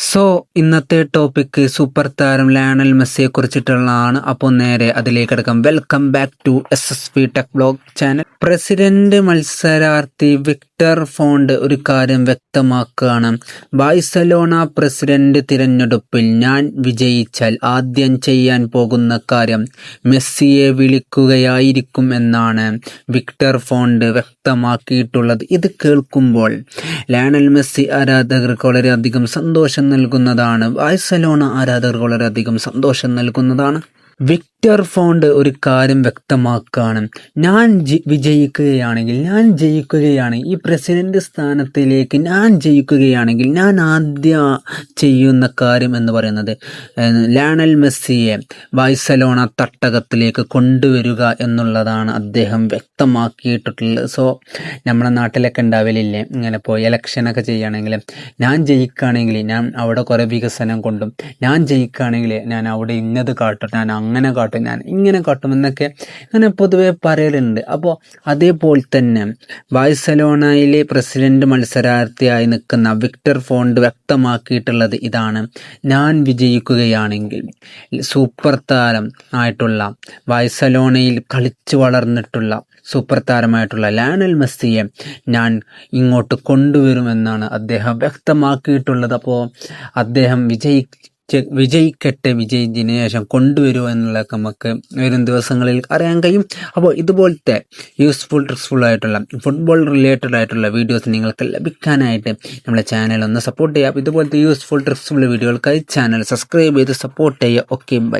So ഇന്നത്തെ topic super താരം Lionel മെസ്സിയെ കുറിച്ചിട്ടുള്ളതാണ്. അപ്പോൾ നേരെ അതിലേക്ക് കിടക്കാം. Welcome back to SSV tech blog channel. President മത്സരാർത്ഥി വിക്ടർ ഫോണ്ട് ഒരു കാര്യം വ്യക്തമാക്കുകയാണ്. ബാഴ്സലോണ പ്രസിഡന്റ് തിരഞ്ഞെടുപ്പിൽ ഞാൻ വിജയിച്ചാൽ ആദ്യം ചെയ്യാൻ പോകുന്ന കാര്യം മെസ്സിയെ വിളിക്കുകയായിരിക്കും എന്നാണ് വിക്ടർ ഫോണ്ട് വ്യക്തമാക്കിയിട്ടുള്ളത്. ഇത് കേൾക്കുമ്പോൾ ലയണൽ മെസ്സി ആരാധകർക്ക് വളരെയധികം സന്തോഷം നൽകുന്നതാണ്. ബാഴ്സലോണ ആരാധകർക്ക് വളരെയധികം സന്തോഷം നൽകുന്നതാണ്. വിക്ടർ ഫോണ്ട് ഒരു കാര്യം വ്യക്തമാക്കുകയാണ്. ഞാൻ ജയിക്കുകയാണെങ്കിൽ ഈ പ്രസിഡന്റ് സ്ഥാനത്തിലേക്ക് ഞാൻ ജയിക്കുകയാണെങ്കിൽ ഞാൻ ആദ്യം ചെയ്യുന്ന കാര്യം എന്ന് പറയുന്നത് ലയണൽ മെസ്സിയെ ബാഴ്സലോണ തട്ടകത്തിലേക്ക് കൊണ്ടുവരിക എന്നുള്ളതാണ് അദ്ദേഹം വ്യക്തമാക്കിയിട്ടുള്ളത്. സോ നമ്മുടെ നാട്ടിലൊക്കെ ഉണ്ടാവലില്ലേ, ഇങ്ങനെ പോയി ഇലക്ഷനൊക്കെ ചെയ്യുകയാണെങ്കിൽ ഞാൻ ജയിക്കുകയാണെങ്കിൽ ഞാൻ അവിടെ കുറേ വികസനം കൊണ്ടും, ഞാൻ ജയിക്കുകയാണെങ്കിൽ ഞാൻ അവിടെ ഇന്നത് കാട്ടും, ഞാൻ അങ്ങനെ കാട്ടും, ഞാൻ ഇങ്ങനെ കാട്ടും എന്നൊക്കെ അങ്ങനെ പൊതുവെ പറയലുണ്ട്. അപ്പോൾ അതേപോലെ തന്നെ ബാഴ്സലോണയിലെ പ്രസിഡന്റ് മത്സരാർത്ഥിയായി നിൽക്കുന്ന വിക്ടർ ഫോണ്ട് വ്യക്തമാക്കിയിട്ടുള്ളത് ഇതാണ്: ഞാൻ വിജയിക്കുകയാണെങ്കിൽ സൂപ്പർ താരം ആയിട്ടുള്ള ബാഴ്സലോണയിൽ കളിച്ചു വളർന്നിട്ടുള്ള സൂപ്പർ താരമായിട്ടുള്ള ലയണൽ മെസ്സിയെ ഞാൻ ഇങ്ങോട്ട് കൊണ്ടുവരുമെന്നാണ് അദ്ദേഹം വ്യക്തമാക്കിയിട്ടുള്ളത്. അപ്പോൾ അദ്ദേഹം വിജയിക്കട്ടെ, വിജയിച്ചതിന് ശേഷം കൊണ്ടുവരുമോ എന്നുള്ളതൊക്കെ നമുക്ക് വരും ദിവസങ്ങളിൽ അറിയാൻ കഴിയും. അപ്പോൾ ഇതുപോലത്തെ ട്രിക്സ്ഫുൾ ആയിട്ടുള്ള ഫുട്ബോൾ റിലേറ്റഡ് ആയിട്ടുള്ള വീഡിയോസ് നിങ്ങൾക്ക് ലഭിക്കാനായിട്ട് നമ്മളെ ചാനൽ ഒന്ന് സപ്പോർട്ട് ചെയ്യുക. ഇതുപോലത്തെ ട്രിക്സ്ഫുൾ വീഡിയോകൾക്കായി ചാനൽ സബ്സ്ക്രൈബ് ചെയ്ത് സപ്പോർട്ട് ചെയ്യുക. Okay, by.